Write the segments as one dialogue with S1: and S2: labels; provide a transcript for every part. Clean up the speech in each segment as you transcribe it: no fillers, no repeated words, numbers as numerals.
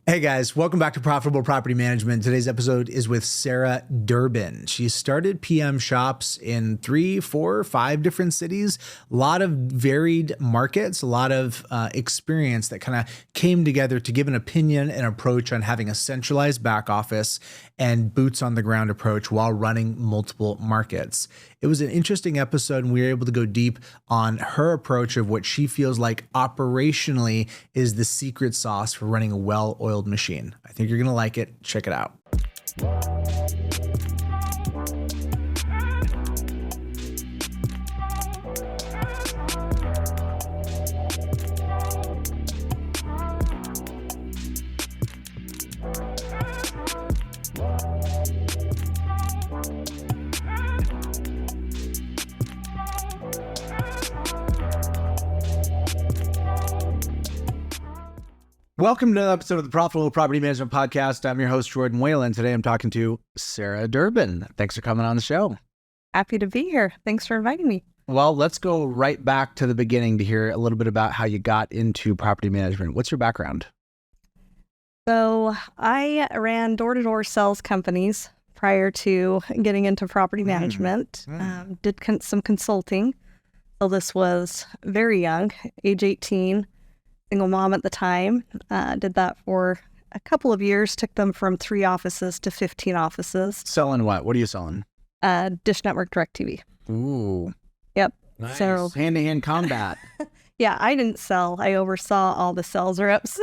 S1: Hey guys, welcome back to Profitable Property Management. Today's episode is with Sarah Durbin. She started PM shops in 3, 4, 5 different cities, a lot of varied markets, a lot of experience that kind of came together to give an opinion and approach on having a centralized back office and boots on the ground approach while running multiple markets. It was an interesting episode, and we were able to go deep on her approach of what she feels like operationally is the secret sauce for running a well-oiled machine. I think you're going to like it. Check it out. Welcome to another episode of the Profitable Property Management Podcast. I'm your host, Jordan Whalen. Today I'm talking to Sarah Durbin. Thanks for coming on the show.
S2: Happy to be here. Thanks for inviting me.
S1: Well, let's go right back to the beginning to hear a little bit about how you got into property management. What's your background?
S2: So I ran door-to-door sales companies prior to getting into property management. Did some consulting. So this was very young, age 18. Single mom at the time, did that for a couple of years, took them from 3 offices to 15 offices.
S1: Selling what? What are you selling?
S2: Dish Network DirecTV.
S1: Ooh.
S2: Yep.
S1: Nice.
S2: So,
S1: hand-to-hand combat.
S2: yeah, I didn't sell. I oversaw all the sales reps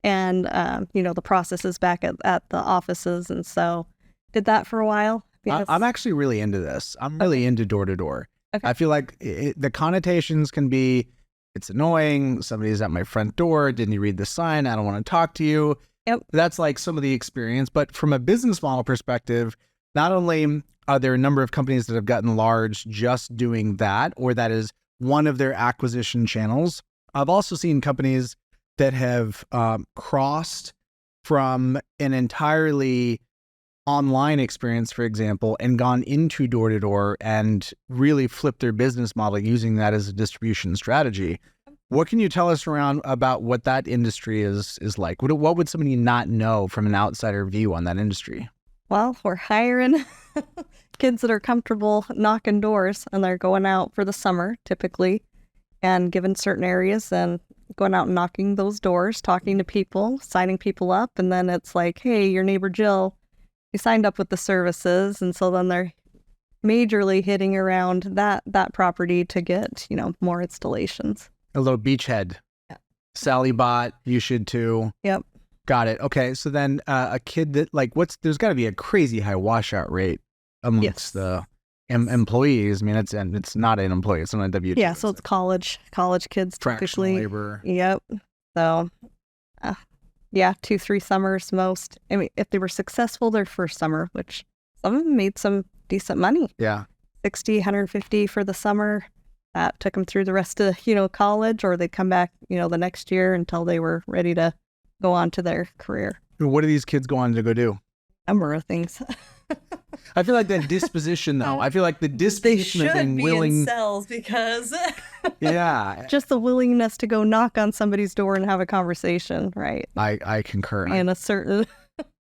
S2: and, the processes back at the offices. And so did that for a while.
S1: I'm actually really into this. I'm really into door-to-door.
S2: Okay.
S1: I feel like the connotations can be, it's annoying. Somebody's at my front door. Didn't you read the sign? I don't want to talk to you.
S2: Yep.
S1: That's like some of the experience. But from a business model perspective, not only are there a number of companies that have gotten large just doing that, or that is one of their acquisition channels. I've also seen companies that have crossed from an entirely online experience, for example, and gone into door-to-door and really flipped their business model using that as a distribution strategy. What can you tell us about what that industry is like? What would somebody not know from an outsider view on that industry?
S2: Well, we're hiring kids that are comfortable knocking doors, and they're going out for the summer typically, and given certain areas, and going out and knocking those doors, talking to people, signing people up, and then it's like, hey, your neighbor Jill, you signed up with the services, and so then they're majorly hitting around that property to get, more installations.
S1: A little beachhead.
S2: Yeah.
S1: Sally bought, you should too.
S2: Yep.
S1: Got it. Okay, so then a kid that there's got to be a crazy high washout rate amongst the employees. I mean, it's not an employee, it's not a W-2.
S2: Yeah, so it's college kids
S1: fractional
S2: typically.
S1: labor.
S2: Yep. So, 2-3 summers most. I mean, if they were successful their first summer, which some of them made some decent money.
S1: Yeah.
S2: 60, 150 for the summer. That took them through the rest of, college, or they'd come back, the next year until they were ready to go on to their career.
S1: What do these kids go on to go do?
S2: Number of things.
S1: I feel like that disposition, though. I feel like the disposition of being willing.
S2: In sales because
S1: yeah,
S2: just the willingness to go knock on somebody's door and have a conversation, right?
S1: I concur.
S2: And a certain.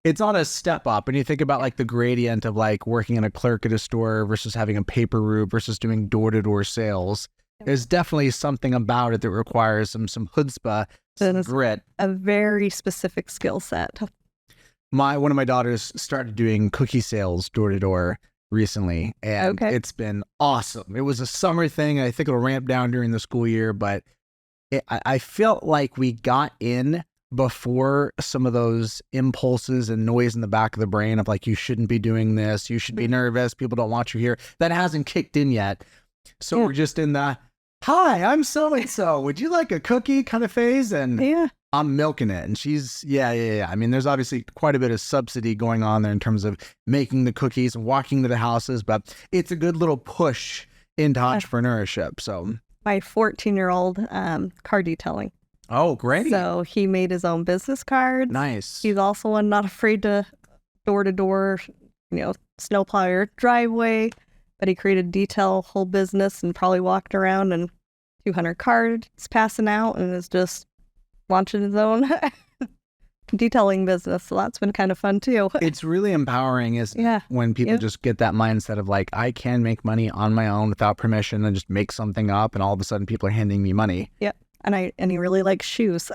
S1: It's on a step up, and you think about like the gradient of like working in a clerk at a store versus having a paper route versus doing door-to-door sales. There's definitely something about it that requires some chutzpah, some grit.
S2: A very specific skill set.
S1: One of my daughters started doing cookie sales door-to-door recently, and It's been awesome. It was a summer thing. I think it'll ramp down during the school year, but I felt like we got in before some of those impulses and noise in the back of the brain of like, you shouldn't be doing this, you should be nervous, people don't want you here. That hasn't kicked in yet. So we're just in the, hi, I'm so-and-so, would you like a cookie kind of phase? And I'm milking it. And she's, yeah. I mean, there's obviously quite a bit of subsidy going on there in terms of making the cookies and walking to the houses, but it's a good little push into entrepreneurship. So
S2: my 14-year-old car detailing.
S1: Oh, great.
S2: So he made his own business cards.
S1: Nice.
S2: He's also one not afraid to door-to-door, snowplow your driveway, but he created a detail whole business and probably walked around and 200 cards passing out and is just launching his own detailing business. So that's been kind of fun too.
S1: It's really empowering when people just get that mindset of like, I can make money on my own without permission and just make something up. And all of a sudden people are handing me money.
S2: Yep. And he really likes shoes.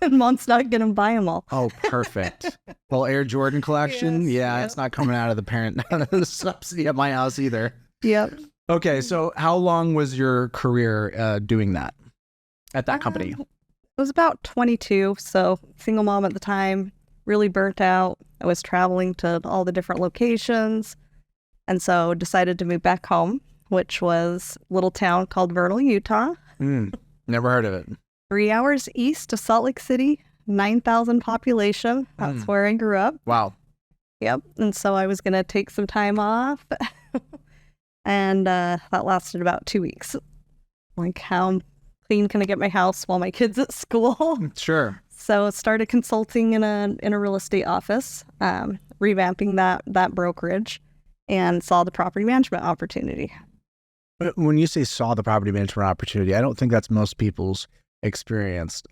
S2: And Mom's not going to buy them all.
S1: Oh, perfect. Well, Air Jordan collection. Yes. It's not coming out of the parent subsidy at my house either.
S2: Yep.
S1: Okay. So how long was your career doing that at that company?
S2: It was about 22. So single mom at the time, really burnt out. I was traveling to all the different locations. And so decided to move back home, which was a little town called Vernal, Utah.
S1: Never heard of it.
S2: 3 hours east of Salt Lake City, 9,000 population. That's where I grew up.
S1: Wow.
S2: Yep. And so I was going to take some time off. And that lasted about 2 weeks. Like, how clean can I get my house while my kid's at school?
S1: Sure.
S2: So started consulting in a real estate office, revamping that brokerage, and saw the property management opportunity.
S1: When you say saw the property management opportunity, I don't think that's most people's experience.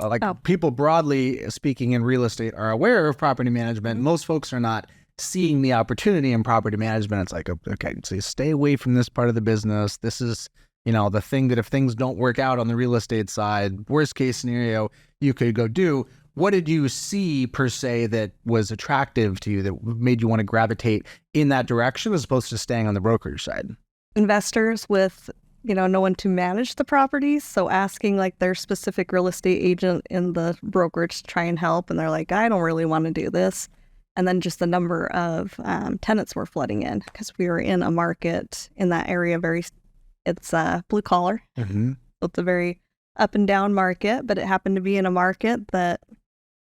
S1: People broadly speaking in real estate are aware of property management. Most folks are not seeing the opportunity in property management. It's like, okay, so you stay away from this part of the business. This is, the thing that if things don't work out on the real estate side, worst case scenario, you could go do. What did you see per se that was attractive to you that made you want to gravitate in that direction as opposed to staying on the brokerage side?
S2: Investors with, no one to manage the properties. So asking like their specific real estate agent in the brokerage to try and help. And they're like, I don't really want to do this. And then just the number of tenants were flooding in because we were in a market in that area. It's blue collar.
S1: Mm-hmm.
S2: It's a very up and down market, but it happened to be in a market that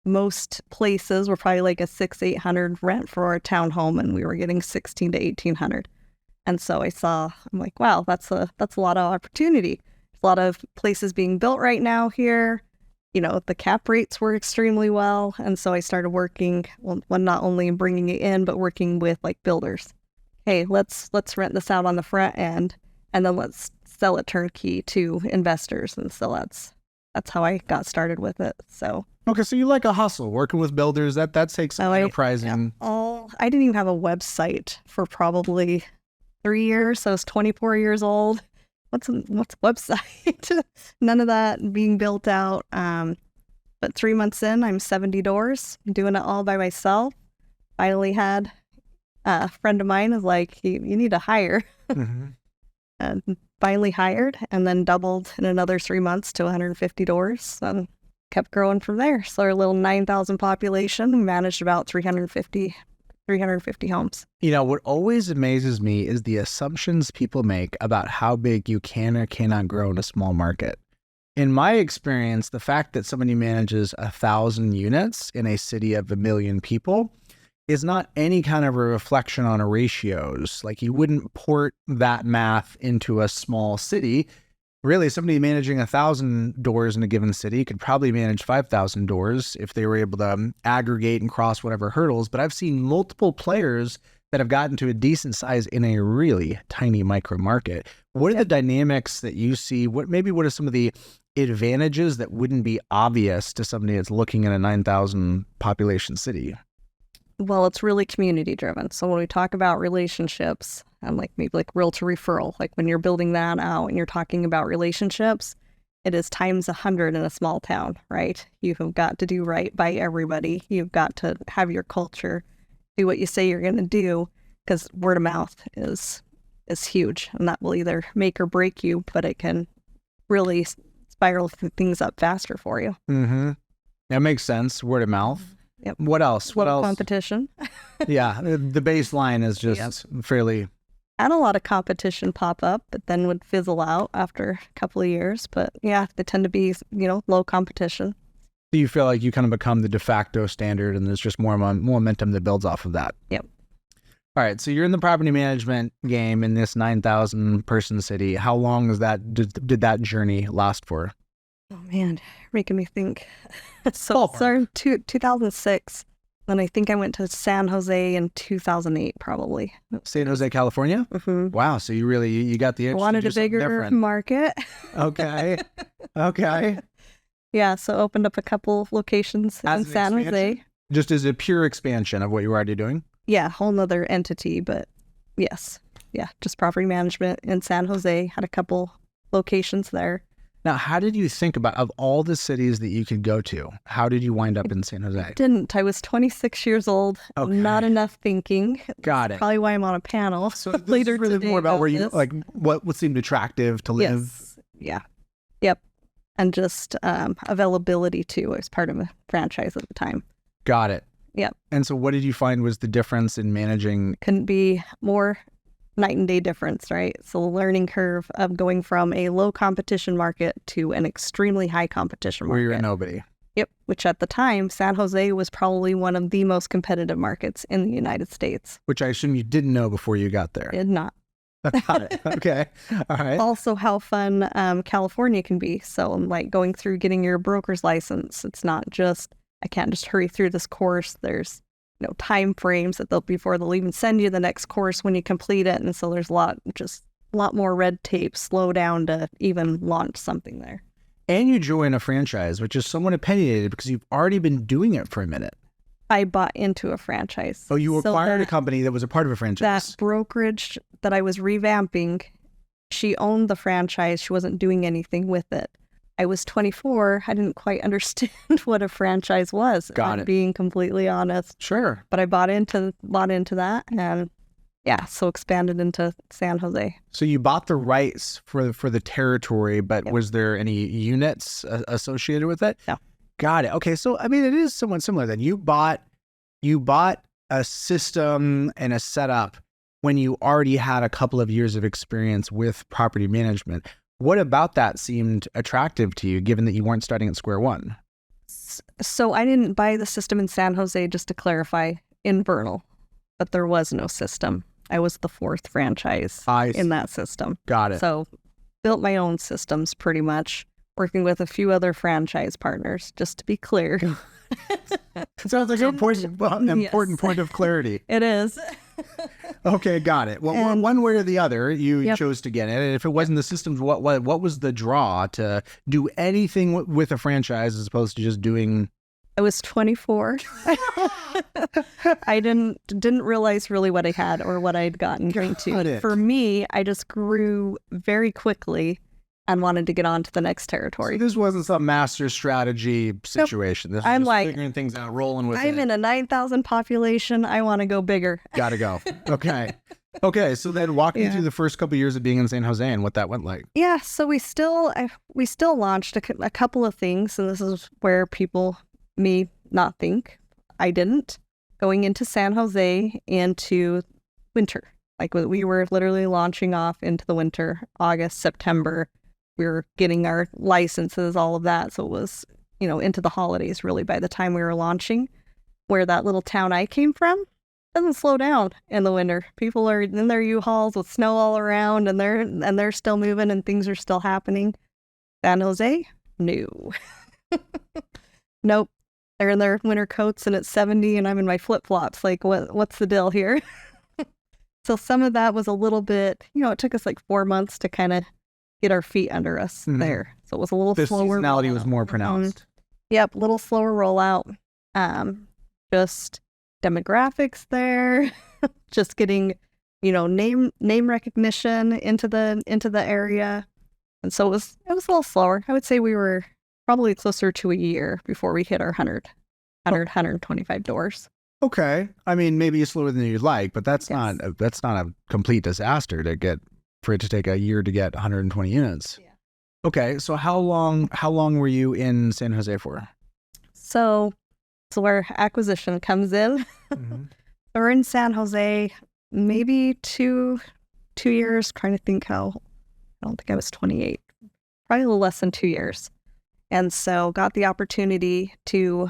S2: most places were probably like a $600-800 rent for a townhome, and we were getting $1,600 to $1,800. And so I'm like, wow, that's a lot of opportunity. There's a lot of places being built right now here. The cap rates were extremely well. And so I started working, not only bringing it in, but working with like builders. Hey, let's rent this out on the front end, and then let's sell it turnkey to investors. And so that's how I got started with it. So.
S1: Okay, so you like a hustle, working with builders. That takes some enterprising.
S2: I didn't even have a website for probably 3 years. So I was 24 years old. What's a website? None of that being built out. But 3 months in, I'm 70 doors, doing it all by myself. Finally had a friend of mine is like, you need to hire.
S1: Mm-hmm.
S2: And finally hired, and then doubled in another 3 months to 150 doors. And kept growing from there. So our little 9,000 population, we managed about 350 homes.
S1: What always amazes me is the assumptions people make about how big you can or cannot grow in a small market. In my experience, the fact that somebody manages 1,000 units in a city of 1 million people is not any kind of a reflection on ratios. Like, you wouldn't port that math into a small city. Really, somebody managing 1,000 doors in a given city could probably manage 5,000 doors if they were able to aggregate and cross whatever hurdles. But I've seen multiple players that have gotten to a decent size in a really tiny micro market. What are the dynamics that you see? What are some of the advantages that wouldn't be obvious to somebody that's looking at a 9,000 population city?
S2: Well, it's really community driven. So when we talk about relationships, and maybe realtor referral, like when you're building that out and you're talking about relationships, it is times 100 in a small town, right? You have got to do right by everybody. You've got to have your culture, do what you say you're going to do, because word of mouth is huge, and that will either make or break you, but it can really spiral things up faster for you.
S1: Mm-hmm. That makes sense. Word of mouth.
S2: Yep.
S1: What else? What else?
S2: Competition.
S1: Yeah, the baseline is just fairly.
S2: Had a lot of competition pop up, but then would fizzle out after a couple of years. But yeah, they tend to be, low competition.
S1: Do you feel like you kind of become the de facto standard, and there's just more momentum that builds off of that?
S2: Yep.
S1: All right, so you're in the property management game in this 9,000 person city. How long did that journey last for?
S2: Oh man, making me think. So 2006. Then I think I went to San Jose in 2008, probably.
S1: San Jose, California?
S2: Mm-hmm.
S1: Wow, so you got the itch.
S2: Wanted a bigger market.
S1: Okay. Okay.
S2: Yeah, so opened up a couple locations in San Jose.
S1: Just as a pure expansion of what you were already doing?
S2: Yeah, whole nother entity, but yes. Yeah, just property management in San Jose. Had a couple locations there.
S1: Now, how did you think about, of all the cities that you could go to, how did you wind up in San Jose?
S2: I was 26 years old.
S1: Okay.
S2: Not enough thinking.
S1: Got it.
S2: Probably why I'm on a panel
S1: So
S2: later
S1: this is really
S2: today
S1: more about where you,
S2: this.
S1: like, what seemed attractive to live?
S2: Yes. Yeah. Yep. And just availability too. I was part of a franchise at the time.
S1: Got it.
S2: Yep.
S1: And so what did you find was the difference in managing?
S2: Couldn't be more night and day difference, right? So the learning curve of going from a low competition market to an extremely high competition market.
S1: Where you're a nobody.
S2: Yep. Which at the time, San Jose was probably one of the most competitive markets in the United States.
S1: Which I assume you didn't know before you got there.
S2: Did not.
S1: Got it. Okay. All right.
S2: Also how fun California can be. So like going through getting your broker's license, it's not just, I can't just hurry through this course. There's time frames that before they'll even send you the next course when you complete it. And so there's a lot more red tape, slow down to even launch something there.
S1: And you join a franchise, which is somewhat opinionated because you've already been doing it for a minute.
S2: I bought into a franchise.
S1: Oh, you acquired a company that was a part of a franchise.
S2: That brokerage that I was revamping, she owned the franchise. She wasn't doing anything with it. I was 24. I didn't quite understand what a franchise was.
S1: Got it.
S2: Being completely honest.
S1: Sure.
S2: But I bought into that, and yeah, so expanded into San Jose.
S1: So you bought the rights for the territory, but
S2: Yep.
S1: Was there any units associated with it?
S2: No.
S1: Got it. Okay, so I mean, it is somewhat similar. Then you bought a system and a setup when you already had a couple of years of experience with property management. What about that seemed attractive to you, given that you weren't starting at square one?
S2: So I didn't buy the system in San Jose, just to clarify, in Vernal, but there was no system. I was the fourth franchise in that system.
S1: Got it.
S2: So built my own systems pretty much, working with a few other franchise partners, just to be clear.
S1: It sounds like an important point of clarity.
S2: It is.
S1: Okay, got it. Well, one way or the other, you
S2: Yep.
S1: chose to get it. And if it wasn't the systems, what was the draw to do anything with a franchise as opposed to just doing?
S2: I was 24. I didn't realize really what I had or what I'd gotten into. For me, I just grew very quickly and wanted to get on to the next territory.
S1: So this wasn't some master strategy situation. This was just figuring things out, rolling with it.
S2: I'm in a 9,000 population. I want to go bigger.
S1: Gotta go. Okay. Okay, so then walk me through the first couple of years of being in San Jose and what that went like.
S2: Yeah, so we still launched a couple of things, and this is where people may not think. I didn't. Going into San Jose into winter. Like we were literally launching off into the winter, August, September. We were getting our licenses, all of that. So it was, into the holidays really by the time we were launching. Where that little town I came from doesn't slow down in the winter. People are in their U-Hauls with snow all around, and they're still moving and things are still happening. San Jose, no. Nope. They're in their winter coats and it's 70 and I'm in my flip-flops. Like, what's the deal here? So some of that was a little bit, it took us like 4 months to kind of get our feet under us there. So it was a little slower.
S1: The seasonality was more pronounced.
S2: Yep, a little slower rollout. Just demographics there, just getting, name recognition into the area. And so it was a little slower. I would say we were probably closer to a year before we hit our 125 doors.
S1: Okay. I mean, maybe it's slower than you'd like, but that's not a complete disaster for it to take a year to get 120 units.
S2: Yeah.
S1: Okay. So how long were you in San Jose for?
S2: So where acquisition comes in.
S1: Mm-hmm.
S2: We're in San Jose maybe two years, trying to think I don't think I was 28, probably a little less than 2 years. And so got the opportunity to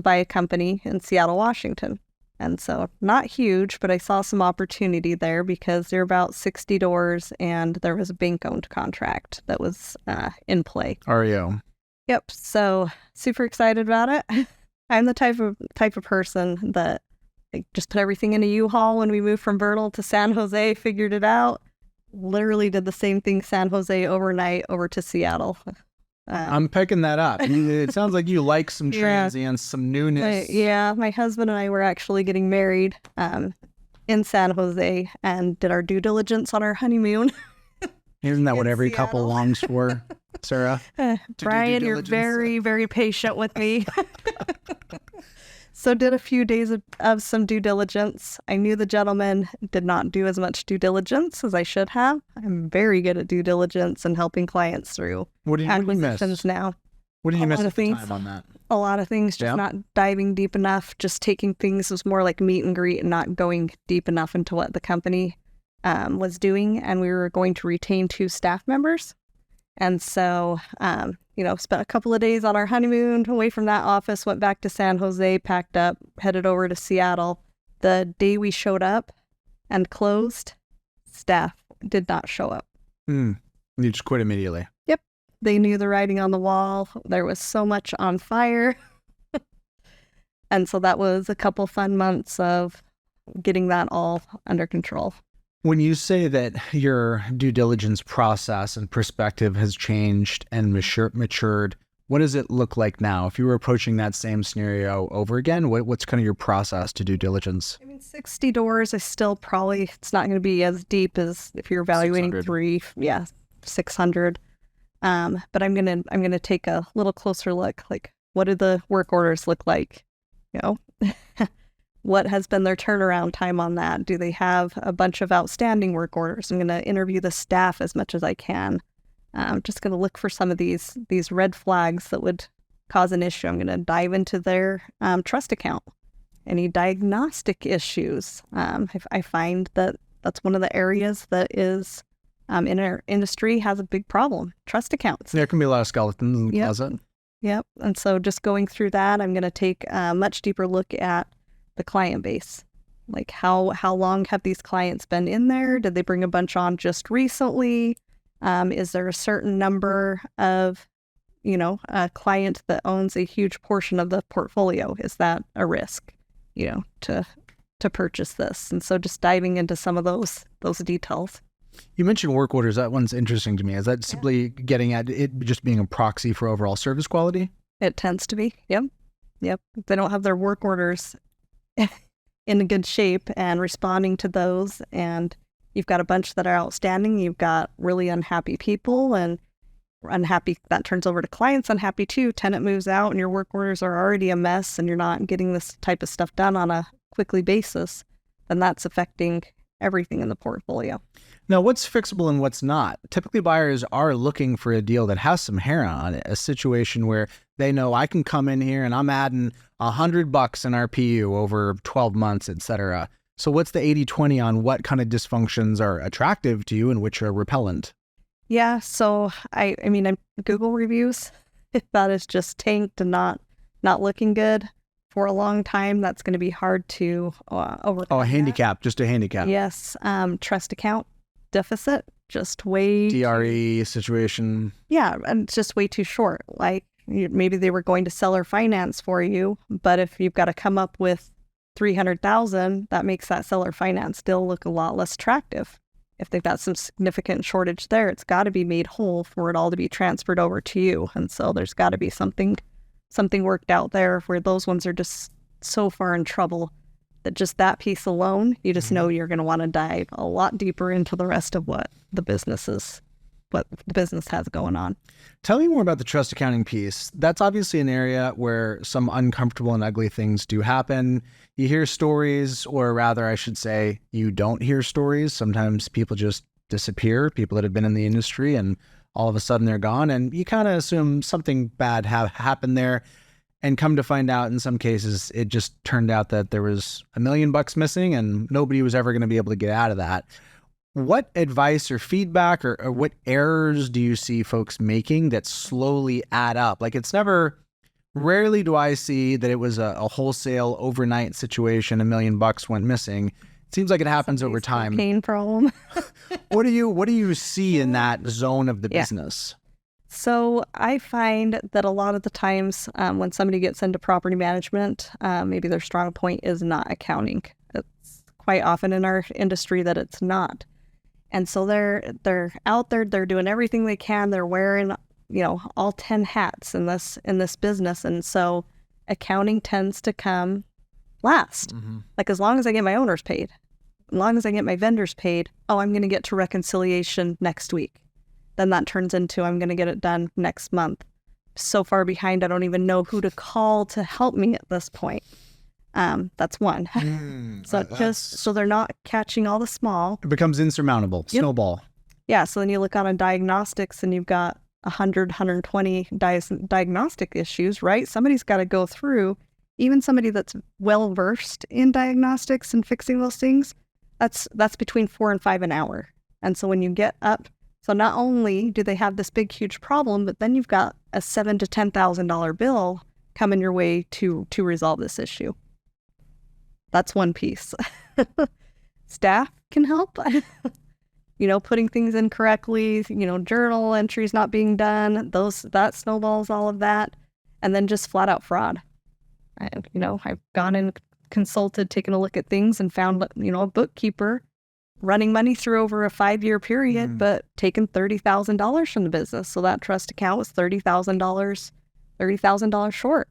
S2: buy a company in Seattle, Washington. And so not huge, but I saw some opportunity there because there were about 60 doors and there was a bank-owned contract that was in play.
S1: REO.
S2: Yep. So super excited about it. I'm the type of person that just put everything in a U-Haul when we moved from Vernal to San Jose, figured it out. Literally did the same thing San Jose overnight over to Seattle.
S1: I'm picking that up. It sounds like you like some transients, some newness.
S2: My husband and I were actually getting married in San Jose and did our due diligence on our honeymoon.
S1: Isn't that what every couple longs for, Sarah?
S2: Brian, you're very, very patient with me. So did a few days of some due diligence. I knew the gentleman did not do as much due diligence as I should have. I'm very good at due diligence and helping clients through acquisitions now.
S1: What did you miss at the time on that?
S2: A lot of things, just not diving deep enough, just taking things was more like meet and greet and not going deep enough into what the company was doing. And we were going to retain 2 staff members. And so, spent a couple of days on our honeymoon away from that office, went back to San Jose, packed up, headed over to Seattle. The day we showed up and closed, staff did not show up.
S1: You just quit immediately.
S2: Yep. They knew the writing on the wall. There was so much on fire. And so that was a couple fun months of getting that all under control.
S1: When you say that your due diligence process and perspective has changed and matured, what does it look like now? If you were approaching that same scenario over again, what's kind of your process to due diligence?
S2: 60 doors is still probably, it's not going to be as deep as if you're evaluating 600. 600. But I'm gonna take a little closer look. Like, what do the work orders look like? What has been their turnaround time on that? Do they have a bunch of outstanding work orders? I'm going to interview the staff as much as I can. I'm just going to look for some of these red flags that would cause an issue. I'm going to dive into their trust account. Any diagnostic issues? I find that that's one of the areas that is in our industry has a big problem. Trust accounts.
S1: There can be a lot of skeletons in the closet.
S2: Yep. And so just going through that, I'm going to take a much deeper look at the client base. Like how long have these clients been in there? Did they bring a bunch on just recently? Is there a certain number of, a client that owns a huge portion of the portfolio? Is that a risk, to purchase this? And so just diving into some of those details.
S1: You mentioned work orders. That one's interesting to me. Is that simply getting at it just being a proxy for overall service quality?
S2: It tends to be. Yep. If they don't have their work orders in a good shape and responding to those, and you've got a bunch that are outstanding, you've got really unhappy people, and unhappy, that turns over to clients unhappy too. Tenant moves out and your work orders are already a mess and you're not getting this type of stuff done on a quickly basis, then that's affecting everything in the portfolio.
S1: Now, what's fixable and what's not? Typically, buyers are looking for a deal that has some hair on it, a situation where they know I can come in here and I'm adding $100 in RPU over 12 months, etc. So what's the 80-20 on what kind of dysfunctions are attractive to you and which are repellent?
S2: Yeah, so I mean, Google reviews, if that is just tanked and not looking good for a long time, that's going to be hard to overcome.
S1: Oh, a handicap, just a handicap.
S2: Yes, trust account deficit, just way
S1: DRE situation.
S2: Yeah, and it's just way too short. Like maybe they were going to seller finance for you, but if you've got to come up with $300,000, that makes that seller finance still look a lot less attractive. If they've got some significant shortage there, it's got to be made whole for it all to be transferred over to you. And so there's got to be something worked out there where those ones are just so far in trouble that just that piece alone, you just know you're going to want to dive a lot deeper into the rest of what the business has going on.
S1: Tell me more about the trust accounting piece. That's obviously an area where some uncomfortable and ugly things do happen. You hear stories, or rather, I should say, you don't hear stories. Sometimes people just disappear, people that have been in the industry, and all of a sudden they're gone. And you kind of assume something bad happened there. And come to find out, in some cases, it just turned out that there was $1 million missing and nobody was ever going to be able to get out of that. What advice or feedback or what errors do you see folks making that slowly add up? Like rarely do I see that it was a wholesale overnight situation, $1 million went missing. It seems like it happens over time.
S2: Pain problem.
S1: What do you see in that zone of the business?
S2: So I find that a lot of the times when somebody gets into property management, maybe their strong point is not accounting. It's quite often in our industry that it's not. And so they're out there, they're doing everything they can. They're wearing all 10 hats in this business. And so accounting tends to come last. Like, as long as I get my owners paid, as long as I get my vendors paid, I'm going to get to reconciliation next week. Then that turns into, I'm going to get it done next month. So far behind, I don't even know who to call to help me at this point. That's one. So they're not catching all the small.
S1: It becomes insurmountable. Yep. Snowball.
S2: Yeah. So then you look on diagnostics and you've got 100, 120 diagnostic issues, right? Somebody's got to go through, even somebody that's well versed in diagnostics and fixing those things. That's between 4 and 5 an hour. And so when you get up, so not only do they have this big, huge problem, but then you've got a $7,000 to $10,000 bill coming your way to resolve this issue. That's one piece. Staff can help. Putting things in correctly, journal entries not being done, that snowballs all of that. And then just flat out fraud. I've gone and consulted, taken a look at things and found, a bookkeeper running money through over a 5-year period, but taking $30,000 from the business. So that trust account was $30,000 short.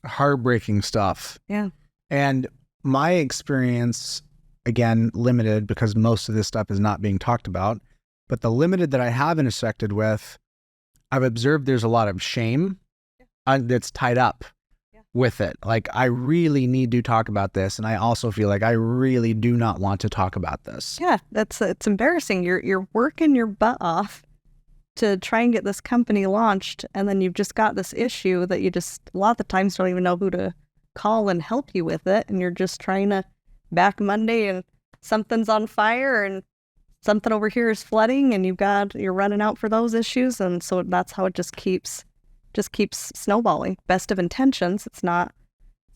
S1: Heartbreaking stuff.
S2: Yeah.
S1: And my experience, again, limited because most of this stuff is not being talked about, but the limited that I have intersected with, I've observed there's a lot of shame that's tied up with it. Like, I really need to talk about this. And I also feel like I really do not want to talk about this.
S2: Yeah, it's embarrassing. You're working your butt off to try and get this company launched. And then you've just got this issue that you just, a lot of the times, don't even know who to call and help you with it. And you're just trying to back Monday and something's on fire and something over here is flooding and you're running out for those issues. And so that's how it just keeps snowballing. Best of intentions. It's not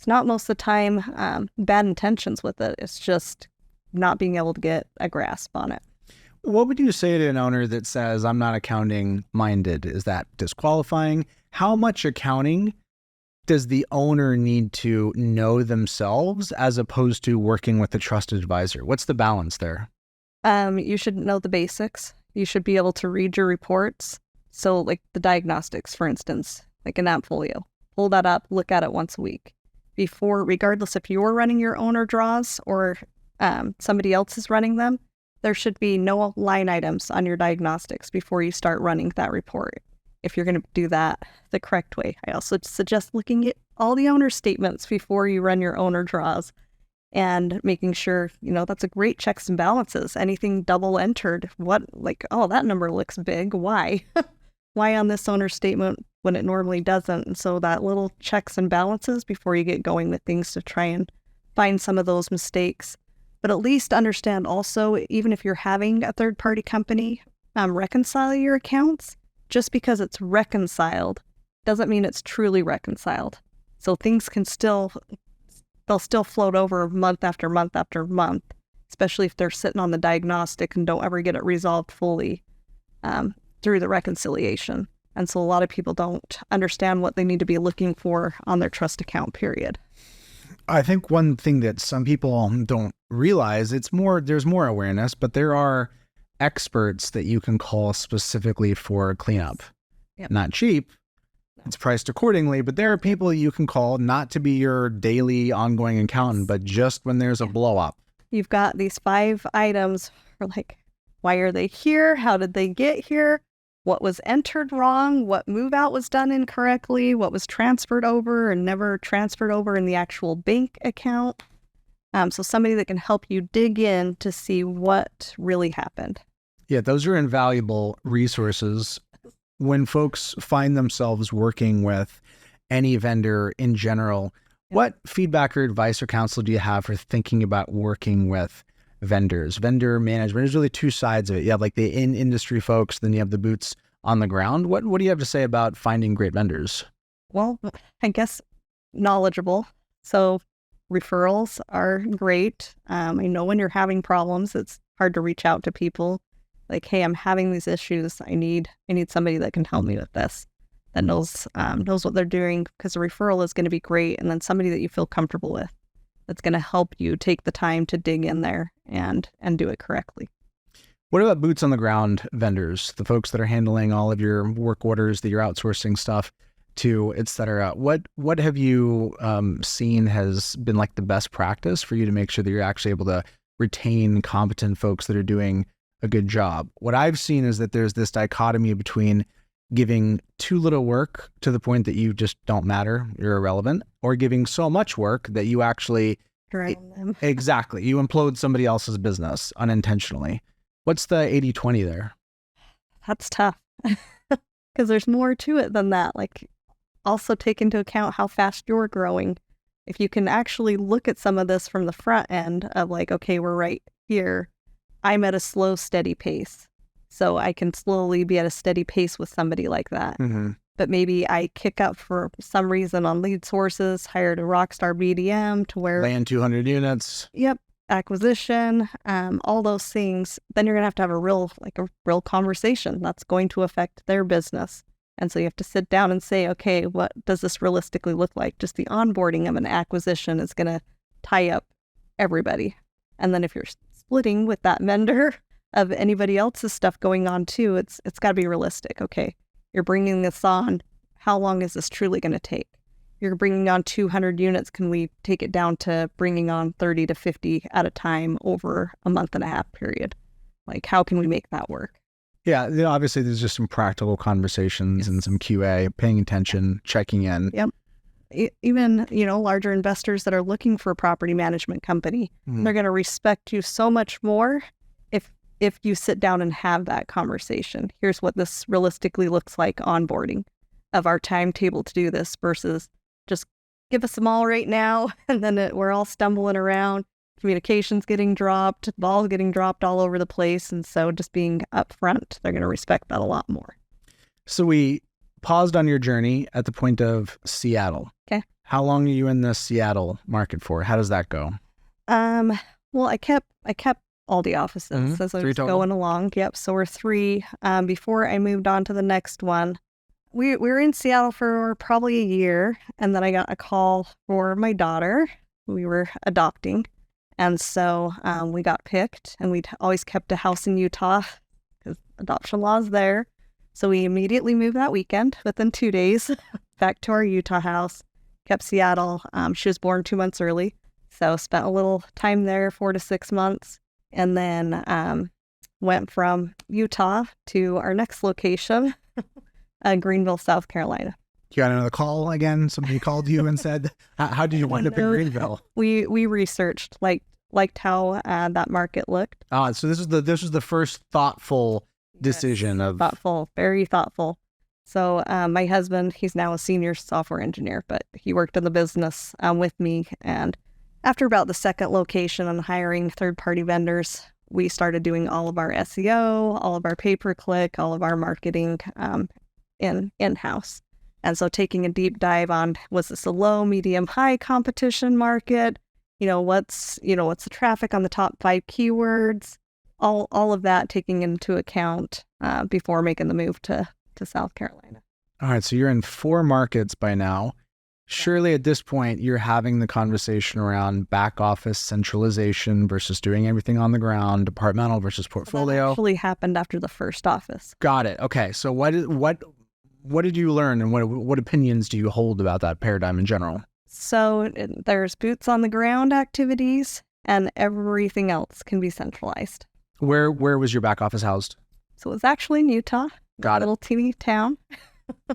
S2: most of the time bad intentions with it. It's just not being able to get a grasp on it.
S1: What would you say to an owner that says, I'm not accounting minded? Is that disqualifying? How much accounting does the owner need to know themselves as opposed to working with a trusted advisor? What's the balance there?
S2: You should know the basics. You should be able to read your reports. So like the diagnostics, for instance, like an Appfolio, pull that up, look at it once a week. Regardless if you're running your owner draws or somebody else is running them, there should be no line items on your diagnostics before you start running that report. If you're going to do that the correct way. I also suggest looking at all the owner statements before you run your owner draws and making sure, that's a great checks and balances. Anything double entered, that number looks big. Why? Why on this owner statement when it normally doesn't? And so that little checks and balances before you get going with things to try and find some of those mistakes. But at least understand also, even if you're having a third-party company reconcile your accounts, just because it's reconciled doesn't mean it's truly reconciled. So things they'll still float over month after month after month, especially if they're sitting on the diagnostic and don't ever get it resolved fully through the reconciliation. And so a lot of people don't understand what they need to be looking for on their trust account, period.
S1: I think one thing that some people don't realize, there's more awareness, but there are experts that you can call specifically for cleanup. Yep. Not cheap. It's priced accordingly, but there are people you can call not to be your daily ongoing accountant, but just when there's a blow up.
S2: You've got these 5 items for why are they here? How did they get here? What was entered wrong? What move out was done incorrectly? What was transferred over and never transferred over in the actual bank account? So somebody that can help you dig in to see what really happened.
S1: Yeah, those are invaluable resources. When folks find themselves working with any vendor in general, what feedback or advice or counsel do you have for thinking about working with vendors? Vendor management, there's really 2 sides of it. You have the in-industry folks, then you have the boots on the ground. What do you have to say about finding great vendors?
S2: Well, I guess knowledgeable. So referrals are great. I know when you're having problems, it's hard to reach out to people. Hey, I'm having these issues. I need somebody that can help me with this, that knows what they're doing, because a referral is going to be great. And then somebody that you feel comfortable with, that's going to help you take the time to dig in there and do it correctly.
S1: What about boots on the ground vendors, the folks that are handling all of your work orders that you're outsourcing stuff to, et cetera? What have you seen has been like the best practice for you to make sure that you're actually able to retain competent folks that are doing a good job? What I've seen is that there's this dichotomy between giving too little work to the point that you just don't matter, you're irrelevant, or giving so much work that you actually
S2: Drown them.
S1: Exactly. You implode somebody else's business unintentionally. What's the 80-20 there?
S2: That's tough because there's more to it than that. Like, also take into account how fast you're growing. If you can actually look at some of this from the front end of like, okay, we're right here. I'm at a slow, steady pace. So I can slowly be at a steady pace with somebody like that.
S1: Mm-hmm.
S2: But maybe I kick up for some reason on lead sources, hired a rockstar BDM to where...
S1: Land 200 units.
S2: Yep. Acquisition, all those things, then you're going to have a real conversation that's going to affect their business. And so you have to sit down and say, okay, what does this realistically look like? Just the onboarding of an acquisition is going to tie up everybody. And then if you're splitting with that vendor of anybody else's stuff going on too, it's got to be realistic. Okay, you're bringing this on. How long is this truly going to take? You're bringing on 200 units. Can we take it down to bringing on 30 to 50 at a time over a month and a half period? Like, how can we make that work?
S1: Yeah, obviously there's just some practical conversations and some QA, paying attention, checking in.
S2: Yep. Even, larger investors that are looking for a property management company, they're going to respect you so much more if you sit down and have that conversation. Here's what this realistically looks like onboarding of our timetable to do this versus just give us them all right now, and then we're all stumbling around. Communication's getting dropped, balls getting dropped all over the place, and so just being upfront, they're going to respect that a lot more.
S1: So we paused on your journey at the point of Seattle.
S2: Okay.
S1: How long are you in the Seattle market for? How does that go?
S2: Well, I kept all the offices as I was going along. Yep. So we're 3. Before I moved on to the next one. We were in Seattle for probably a year, and then I got a call for my daughter. We were adopting, and so we got picked, and we'd always kept a house in Utah because adoption laws there. So we immediately moved that weekend, within 2 days, back to our Utah house, kept Seattle. She was born 2 months early, so spent a little time there, 4 to 6 months, and then went from Utah to our next location, Greenville, South Carolina.
S1: You got another call again? Somebody called you and said, how did you wind up in Greenville?
S2: We researched, liked how that market looked.
S1: So this was the first thoughtful decision.
S2: Yes, thoughtful, very thoughtful. So my husband, he's now a senior software engineer, but he worked in the business with me. And after about the second location and hiring third-party vendors, we started doing all of our SEO, all of our pay-per-click, all of our marketing in-house. And so taking a deep dive on, was this a low, medium, high competition market? What's the traffic on the top 5 keywords? All of that taking into account before making the move to South Carolina.
S1: All right. So you're in 4 markets by now. Surely at this point, you're having the conversation around back office centralization versus doing everything on the ground, departmental versus portfolio.
S2: That actually happened after the first office.
S1: Got it. Okay. So what did you learn, and what opinions do you hold about that paradigm in general?
S2: So there's boots on the ground activities, and everything else can be centralized.
S1: Where was your back office housed?
S2: So it was actually in Utah.
S1: Got it.
S2: A little teeny town.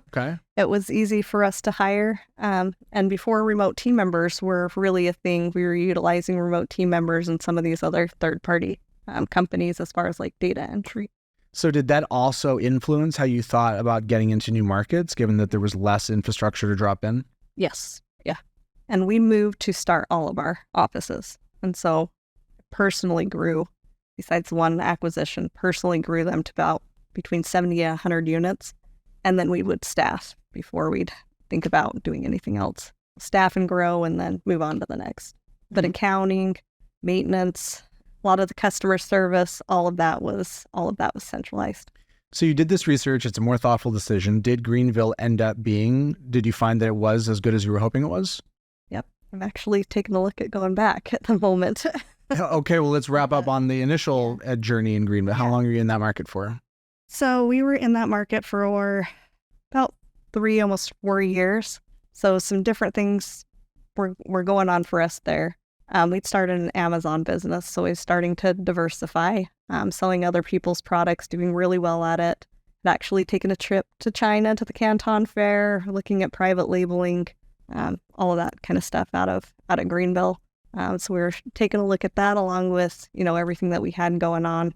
S1: Okay.
S2: It was easy for us to hire. And before remote team members were really a thing, we were utilizing remote team members and some of these other third-party companies as far as like data entry.
S1: So did that also influence how you thought about getting into new markets, given that there was less infrastructure to drop in?
S2: Yes. Yeah. And we moved to start all of our offices. And so personally grew, besides one acquisition, personally grew them to about between 70 and 100 units. And then we would staff before we'd think about doing anything else. Staff and grow and then move on to the next. But accounting, maintenance, a lot of the customer service, all of that was centralized.
S1: So you did this research. It's a more thoughtful decision. Did Greenville end up did you find that it was as good as you were hoping it was?
S2: Yep. I'm actually taking a look at going back at the moment.
S1: Okay, well, let's wrap up on the initial journey in Greenville. How long are you in that market for?
S2: So we were in that market for about 3, almost 4 years. So some different things were going on for us there. We'd started an Amazon business, so we were starting to diversify, selling other people's products, doing really well at it. I'd actually taken a trip to China to the Canton Fair, looking at private labeling, all of that kind of stuff out of Greenville. So we were taking a look at that along with, everything that we had going on.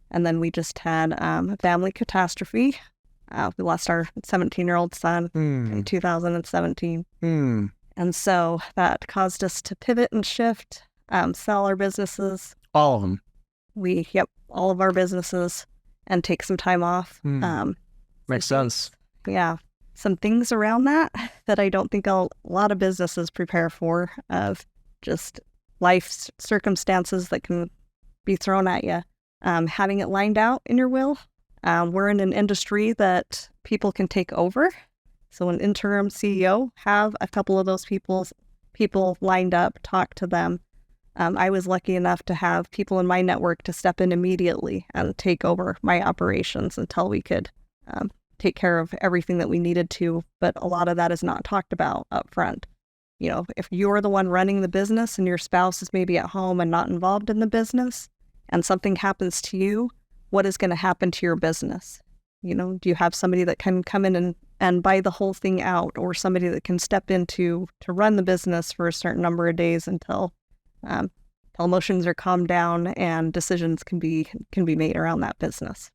S2: And then we just had a family catastrophe. We lost our 17-year-old son in 2017. And so that caused us to pivot and shift, sell our businesses.
S1: All of them?
S2: All of our businesses, and take some time off.
S1: Makes sense.
S2: Yeah. Some things around that I don't think a lot of businesses prepare for, of just life circumstances that can be thrown at you. Having it lined out in your will. We're in an industry that people can take over. So an interim CEO, have a couple of those people lined up, talk to them. I was lucky enough to have people in my network to step in immediately and take over my operations until we could take care of everything that we needed to. But a lot of that is not talked about up front. If you're the one running the business and your spouse is maybe at home and not involved in the business, and something happens to you, what is going to happen to your business? Do you have somebody that can come in and buy the whole thing out, or somebody that can step in to run the business for a certain number of days until emotions are calmed down and decisions can be made around that business?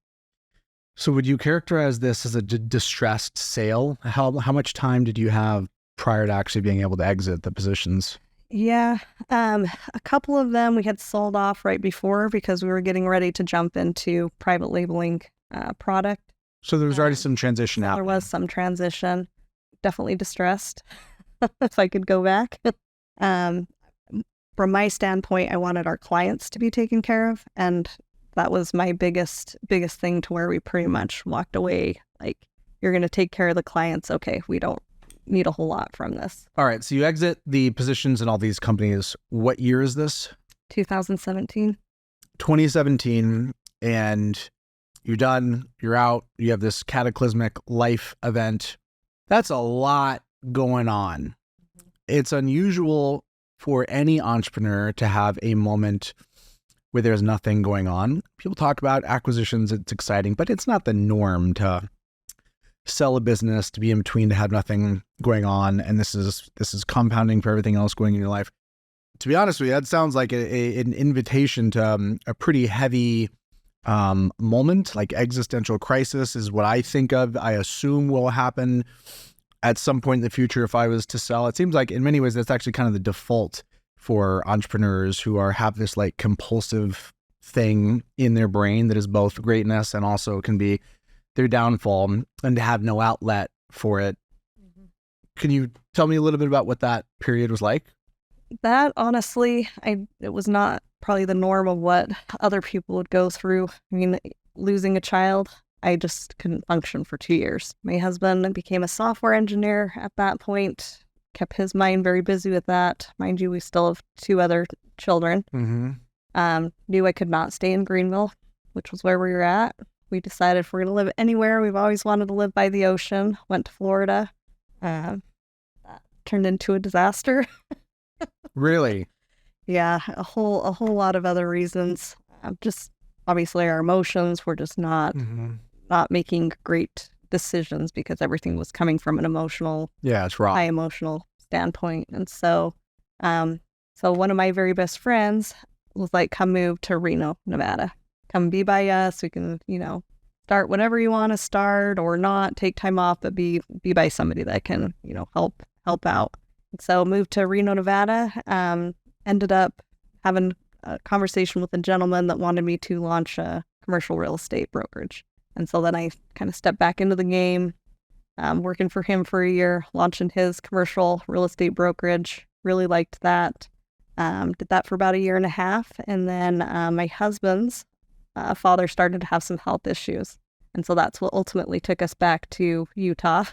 S1: So would you characterize this as a distressed sale? How much time did you have prior to actually being able to exit the positions?
S2: Yeah, a couple of them we had sold off right before because we were getting ready to jump into private labeling product.
S1: So there was already some transition happening.
S2: There was some transition. Definitely distressed, if I could go back. From my standpoint, I wanted our clients to be taken care of, and that was my biggest thing, to where we pretty much walked away. Like, you're going to take care of the clients. Okay, we don't need a whole lot from this.
S1: All right, so you exit the positions in all these companies. What year is this?
S2: 2017.
S1: 2017, and you're done, you're out, you have this cataclysmic life event. That's a lot going on. It's unusual for any entrepreneur to have a moment where there's nothing going on. People talk about acquisitions, it's exciting, but it's not the norm to sell a business, to be in between, to have nothing going on, and this is compounding for everything else going in your life. To be honest with you, that sounds like an invitation to a pretty heavy moment, like existential crisis is what I think of. I assume will happen at some point in the future if I was to sell. It seems like in many ways that's actually kind of the default for entrepreneurs who have this like compulsive thing in their brain that is both greatness and also can be their downfall, and to have no outlet for it. Mm-hmm. Can you tell me a little bit about what that period was like?
S2: That, honestly, it was not probably the norm of what other people would go through. I mean, losing a child, I just couldn't function for 2 years. My husband became a software engineer at that point, kept his mind very busy with that. Mind you, we still have 2 other children. Mm-hmm. Knew I could not stay in Greenville, which was where we were at. We decided if we're going to live anywhere, we've always wanted to live by the ocean. Went to Florida. That turned into a disaster.
S1: Really?
S2: Yeah, a whole lot of other reasons. Just obviously our emotions were just not making great decisions because everything was coming from an emotional,
S1: it's raw,
S2: high emotional standpoint. And so one of my very best friends was like, "Come move to Reno, Nevada. Come be by us. We can, start whatever you want to start or not. Take time off, but be by somebody that can, help out." And so moved to Reno, Nevada. Ended up having a conversation with a gentleman that wanted me to launch a commercial real estate brokerage. And so then I kind of stepped back into the game, working for him for a year, launching his commercial real estate brokerage. Really liked that. Did that for about 1.5 years. And then my husband's father started to have some health issues. And so that's what ultimately took us back to Utah,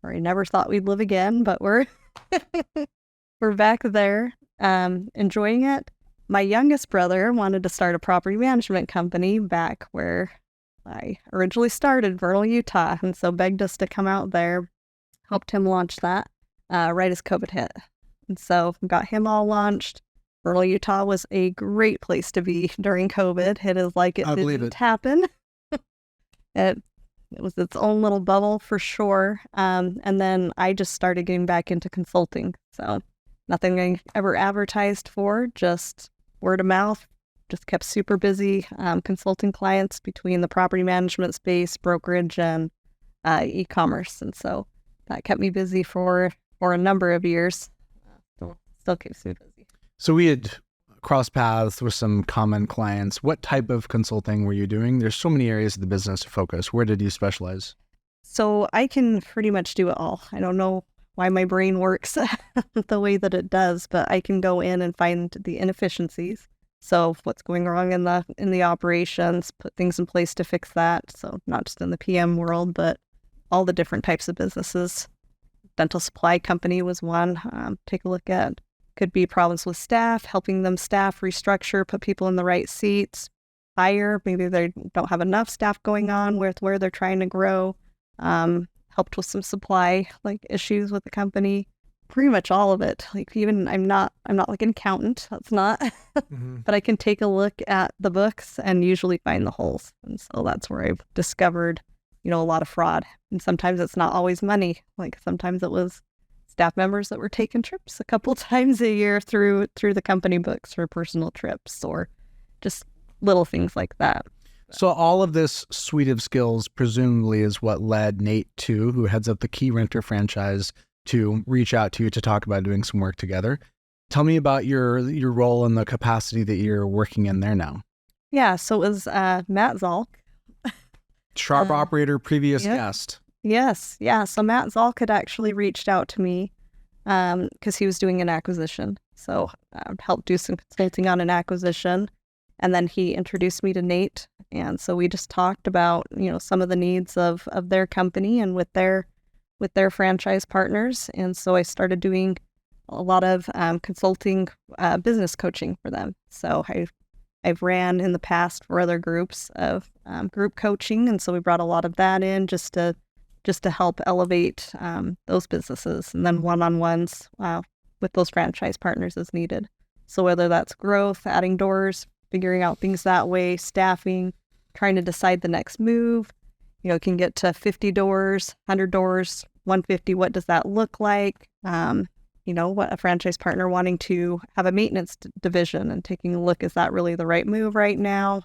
S2: where I never thought we'd live again, but we're back there, enjoying it. my youngest brother wanted to start a property management company back where I originally started, Vernal, Utah, and so begged us to come out there, helped him launch that right as COVID hit. And so got him all launched. Vernal, Utah was a great place to be during COVID. It is like it didn't happen. It was its own little bubble for sure. And then I just started getting back into consulting. So nothing I ever advertised for, just word of mouth. Just kept super busy consulting clients between the property management space, brokerage, and e-commerce. And so that kept me busy for a number of years. Still keeps me busy.
S1: So we had crossed paths with some common clients. What type of consulting were you doing? There's so many areas of the business to focus. Where did you specialize?
S2: So I can pretty much do it all. I don't know why my brain works the way that it does, but I can go in and find the inefficiencies. So what's going wrong in the operations, put things in place to fix that. So not just in the PM world, but all the different types of businesses. Dental supply company was one. Take a look at. Could be problems with staff, helping them staff, restructure, put people in the right seats, hire. Maybe they don't have enough staff going on with where they're trying to grow. Helped with some supply issues with the company. Pretty much all of it. Even I'm not like an accountant. That's not. But I can take a look at the books and usually find the holes. And so that's where I've discovered, a lot of fraud. And sometimes it's not always money. Sometimes it was staff members that were taking trips a couple times a year through the company books for personal trips or just little things like that.
S1: So all of this suite of skills presumably is what led Nate who heads up the Key Renter franchise, to reach out to you to talk about doing some work together. Tell me about your role and the capacity that you're working in there now.
S2: Yeah, so it was Matt Zalk.
S1: Sharp operator, previous guest.
S2: Yes, yeah. So Matt Zalk had actually reached out to me because he was doing an acquisition. So helped do some consulting on an acquisition. And then he introduced me to Nate. And so we just talked about, some of the needs of their company and with their franchise partners. And so I started doing a lot of consulting business coaching for them. So I've ran in the past for other groups of group coaching. And so we brought a lot of that in just to help elevate those businesses, and then one-on-ones with those franchise partners as needed. So whether that's growth, adding doors, figuring out things that way, staffing, trying to decide the next move, can get to 50 doors, 100 doors, 150. What does that look like? What a franchise partner wanting to have a maintenance division and taking a look, is that really the right move right now?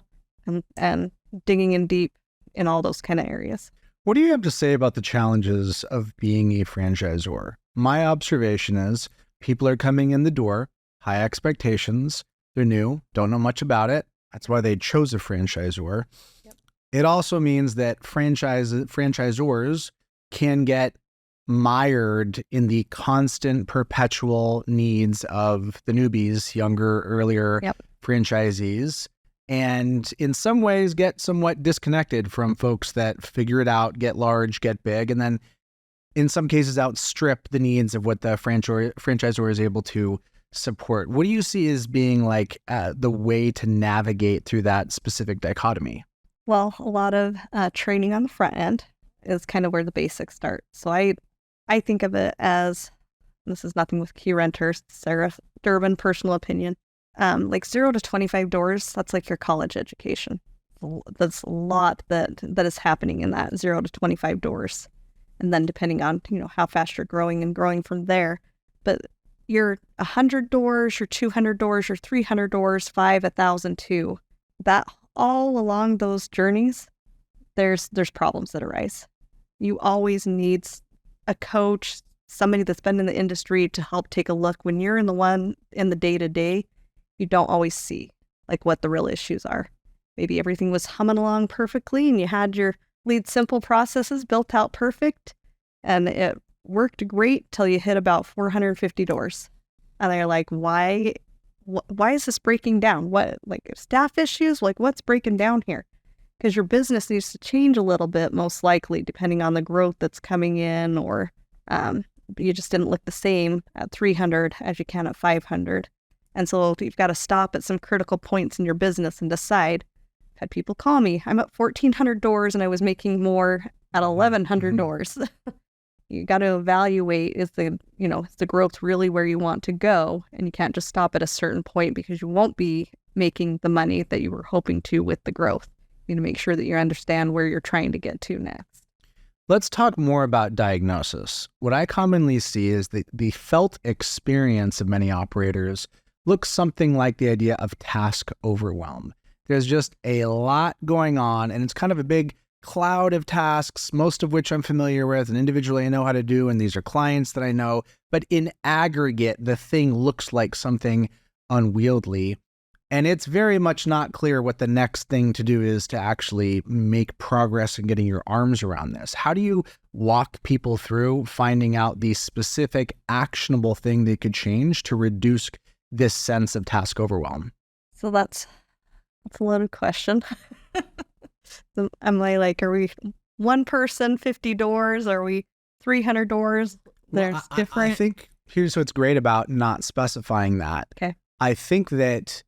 S2: And digging in deep in all those kind of areas.
S1: What do you have to say about the challenges of being a franchisor? My observation is people are coming in the door, high expectations, they're new, don't know much about it. That's why they chose a franchisor. Yep. It also means that franchisors can get mired in the constant, perpetual needs of the newbies, younger, earlier franchisees, and in some ways get somewhat disconnected from folks that figure it out, get large, get big, and then in some cases outstrip the needs of what the franchisor is able to support. What do you see as being the way to navigate through that specific dichotomy?
S2: Well, a lot of training on the front end is kind of where the basics start. So I think of it as, this is nothing with Key Renters, Sarah Durbin, personal opinion, 0 to 25 doors, that's like your college education. That's a lot that is happening in that 0 to 25 doors. And then depending on, how fast you're growing and growing from there. But your 100 doors, your 200 doors, your 300 doors, 1,000 too, that all along those journeys, there's problems that arise. You always need a coach, somebody that's been in the industry to help take a look. When you're in the day-to-day, you don't always see what the real issues are. Maybe everything was humming along perfectly and you had your lead simple processes built out perfect and it worked great till you hit about 450 doors. And they're like, why is this breaking down? What, staff issues? What's breaking down here? Because your business needs to change a little bit, most likely, depending on the growth that's coming in, or you just didn't look the same at 300 as you can at 500. And so you've got to stop at some critical points in your business and decide. I've had people call me, I'm at 1,400 doors and I was making more at 1,100 doors. You got to evaluate, is the growth really where you want to go? And you can't just stop at a certain point because you won't be making the money that you were hoping to with the growth. You need to make sure that you understand where you're trying to get to next.
S1: Let's talk more about diagnosis. What I commonly see is that the felt experience of many operators looks something like the idea of task overwhelm. There's just a lot going on, and it's kind of a big cloud of tasks, most of which I'm familiar with and individually I know how to do, and these are clients that I know. But in aggregate, the thing looks like something unwieldy. And it's very much not clear what the next thing to do is to actually make progress in getting your arms around this. How do you walk people through finding out the specific actionable thing they could change to reduce this sense of task overwhelm?
S2: So that's a loaded question. Am I like, are we one person, 50 doors? Are we 300 doors? There's different.
S1: I think here's what's great about not specifying that.
S2: Okay.
S1: I think that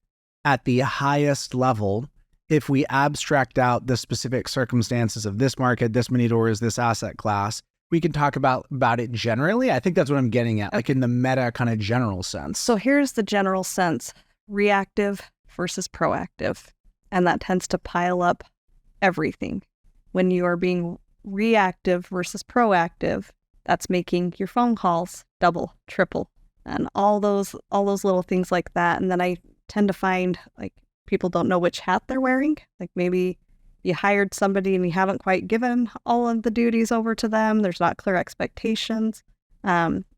S1: at the highest level, if we abstract out the specific circumstances of this market, this many doors, this asset class, we can talk about it generally. I think that's what I'm getting at, okay. Like in the meta kind of general sense.
S2: So here's the general sense: reactive versus proactive. And that tends to pile up everything. When you are being reactive versus proactive, that's making your phone calls double, triple, and all those little things like that. And then I tend to find like people don't know which hat they're wearing. Like maybe you hired somebody and you haven't quite given all of the duties over to them. There's not clear expectations.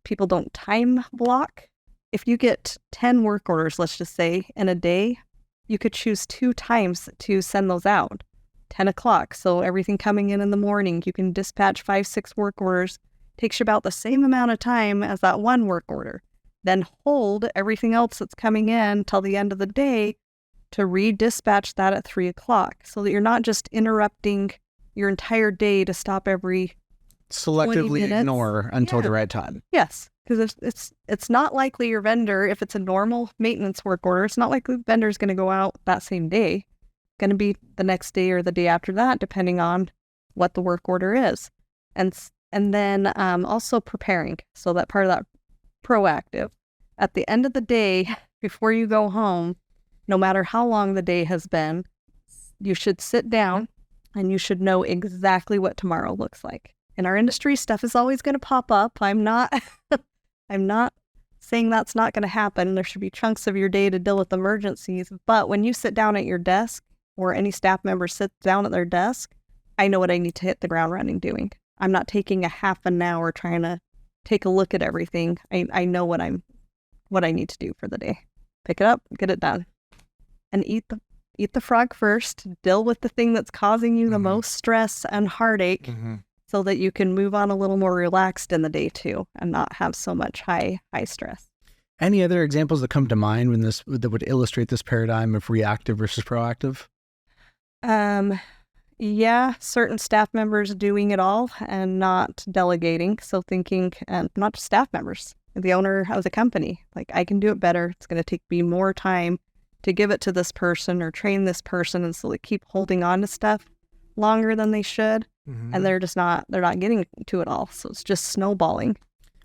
S2: People don't time block. If you get 10 work orders, let's just say, in a day, you could choose 2 times to send those out. 10 o'clock. So everything coming in the morning, you can dispatch 5-6 work orders. Takes you about the same amount of time as that one work order. Then hold everything else that's coming in till the end of the day to redispatch that at 3 o'clock, so that you're not just interrupting your entire day to stop every
S1: selectively ignore until the right time.
S2: Yes, because it's not likely your vendor, if it's a normal maintenance work order, it's not likely the vendor is going to go out that same day. It's going to be the next day or the day after that, depending on what the work order is. And then also preparing. So that part of that proactive. At the end of the day, before you go home, no matter how long the day has been, you should sit down and you should know exactly what tomorrow looks like. In our industry, stuff is always going to pop up. I'm not saying that's not going to happen. There should be chunks of your day to deal with emergencies. But when you sit down at your desk, or any staff member sits down at their desk, I know what I need to hit the ground running doing. I'm not taking a half an hour trying to take a look at everything. I know what I need to do for the day. Pick it up, get it done. And eat the frog first. Deal with the thing that's causing you the most stress and heartache, so that you can move on a little more relaxed in the day too, and not have so much high stress.
S1: Any other examples that come to mind that would illustrate this paradigm of reactive versus proactive?
S2: Yeah, certain staff members doing it all and not delegating. So thinking, not just staff members, the owner of the company, like, I can do it better. It's going to take me more time to give it to this person or train this person. And so they keep holding on to stuff longer than they should. And they're not getting to it all. So it's just snowballing.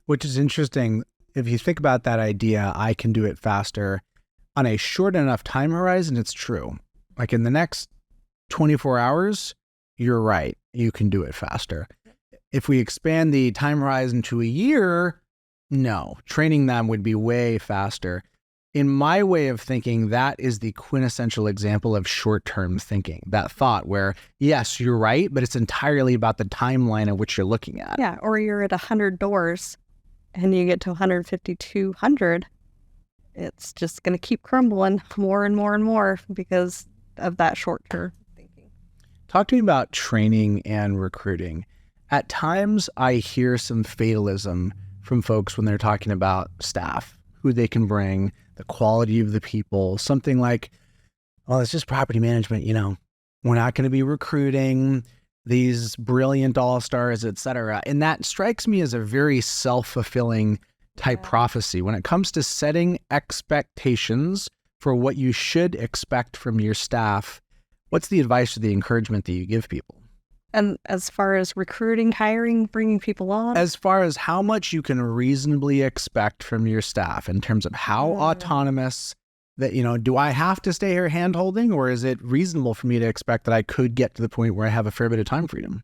S2: Which
S1: is interesting. If you think about that idea, I can do it faster on a short enough time horizon, it's true. Like in the next 24 hours, you're right. You can do it faster. If we expand the time horizon to a year, no, training them would be way faster. In my way of thinking, that is the quintessential example of short-term thinking, that thought where, yes, you're right, but it's entirely about the timeline at which you're looking at.
S2: Yeah, or you're at 100 doors and you get to 150, 200, it's just going to keep crumbling more and more and more because of that short-term.
S1: Talk to me about training and recruiting. At times, I hear some fatalism from folks when they're talking about staff, who they can bring, the quality of the people, something like, well, it's just property management, we're not going to be recruiting these brilliant all-stars, et cetera. And that strikes me as a very self-fulfilling type prophecy when it comes to setting expectations for what you should expect from your staff. What's the advice or the encouragement that you give people?
S2: And as far as recruiting, hiring, bringing people on?
S1: As far as how much you can reasonably expect from your staff in terms of how autonomous that, do I have to stay here hand-holding, or is it reasonable for me to expect that I could get to the point where I have a fair bit of time freedom?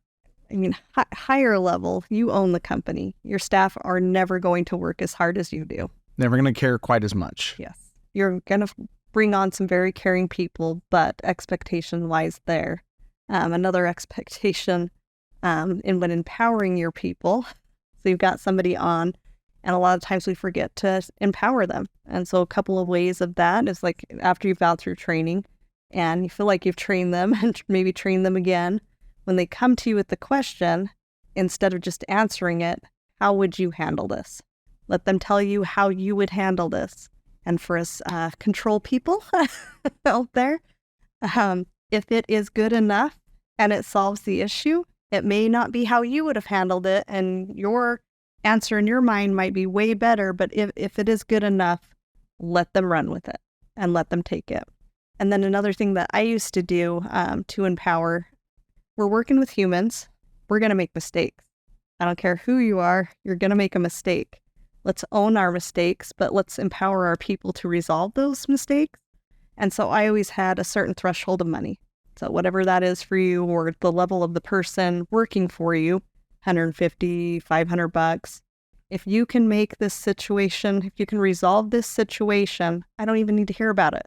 S2: I mean, higher level, you own the company. Your staff are never going to work as hard as you do.
S1: Never going to care quite as much.
S2: Yes. You're going to bring on some very caring people, but expectation-wise there. Another expectation when empowering your people. So you've got somebody on, and a lot of times we forget to empower them. And so a couple of ways of that is like after you've gone through training and you feel like you've trained them and maybe train them again, when they come to you with the question, instead of just answering it, how would you handle this? Let them tell you how you would handle this. And for us control people out there, if it is good enough and it solves the issue, it may not be how you would have handled it, and your answer in your mind might be way better, but if it is good enough, let them run with it and let them take it. And then another thing that I used to do to empower, we're working with humans, we're going to make mistakes. I don't care who you are, you're going to make a mistake. Let's own our mistakes, but let's empower our people to resolve those mistakes. And so I always had a certain threshold of money. So whatever that is for you, or the level of the person working for you, $150, $500. If you can make this situation, if you can resolve this situation, I don't even need to hear about it.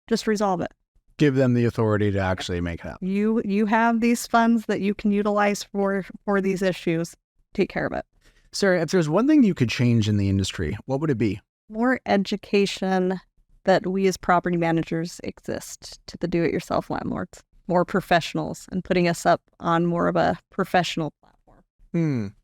S2: Just resolve it.
S1: Give them the authority to actually make it happen.
S2: You have these funds that you can utilize for these issues. Take care of it.
S1: Sarah, if there's one thing you could change in the industry, what would it be?
S2: More education that we as property managers exist to the do-it-yourself landlords. More professionals, and putting us up on more of a professional platform.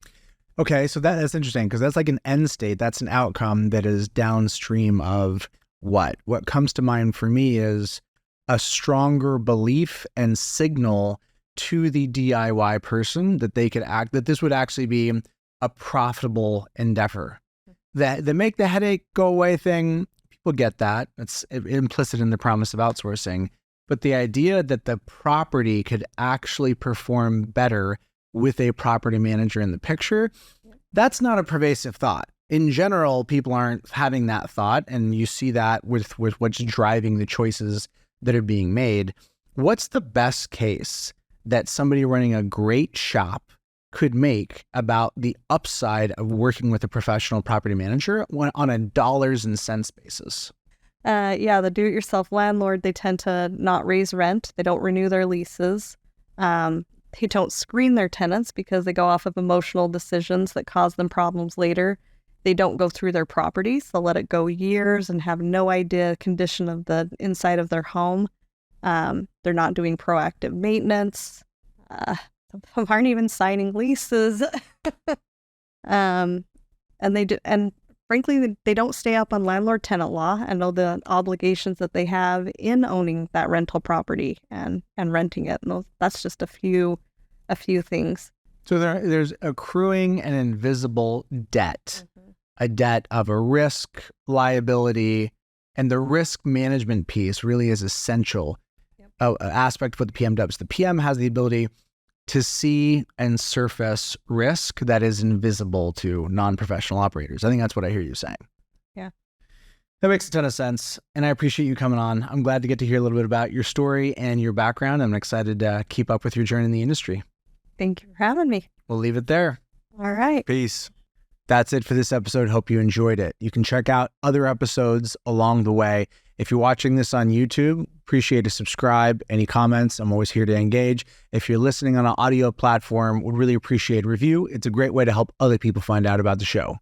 S1: Okay, so that's interesting, because that's like an end state. That's an outcome that is downstream of what? What comes to mind for me is a stronger belief and signal to the DIY person that they could that this would actually be a profitable endeavor. That the make the headache go away thing, people get that. It's implicit in the promise of outsourcing. But the idea that the property could actually perform better with a property manager in the picture, that's not a pervasive thought. In general, people aren't having that thought, and you see that with what's driving the choices that are being made. What's the best case that somebody running a great shop could make about the upside of working with a professional property manager on a dollars and cents basis?
S2: The do-it-yourself landlord, they tend to not raise rent. They don't renew their leases. They don't screen their tenants because they go off of emotional decisions that cause them problems later. They don't go through their properties. They'll let it go years and have no idea condition of the inside of their home. They're not doing proactive maintenance. Some of them aren't even signing leases. And frankly, they don't stay up on landlord-tenant law and know the obligations that they have in owning that rental property and renting it. And that's just a few things.
S1: So there's accruing an invisible debt, a debt of a risk, liability, and the risk management piece really is essential. An aspect of what the PM does. The PM has the ability to see and surface risk that is invisible to non-professional operators. I think that's what I hear you saying.
S2: Yeah.
S1: That makes a ton of sense. And I appreciate you coming on. I'm glad to get to hear a little bit about your story and your background. I'm excited to keep up with your journey in the industry.
S2: Thank you for having me.
S1: We'll leave it there.
S2: All right.
S1: Peace. That's it for this episode. Hope you enjoyed it. You can check out other episodes along the way. If you're watching this on YouTube, appreciate a subscribe. Any comments, I'm always here to engage. If you're listening on an audio platform, would really appreciate a review. It's a great way to help other people find out about the show.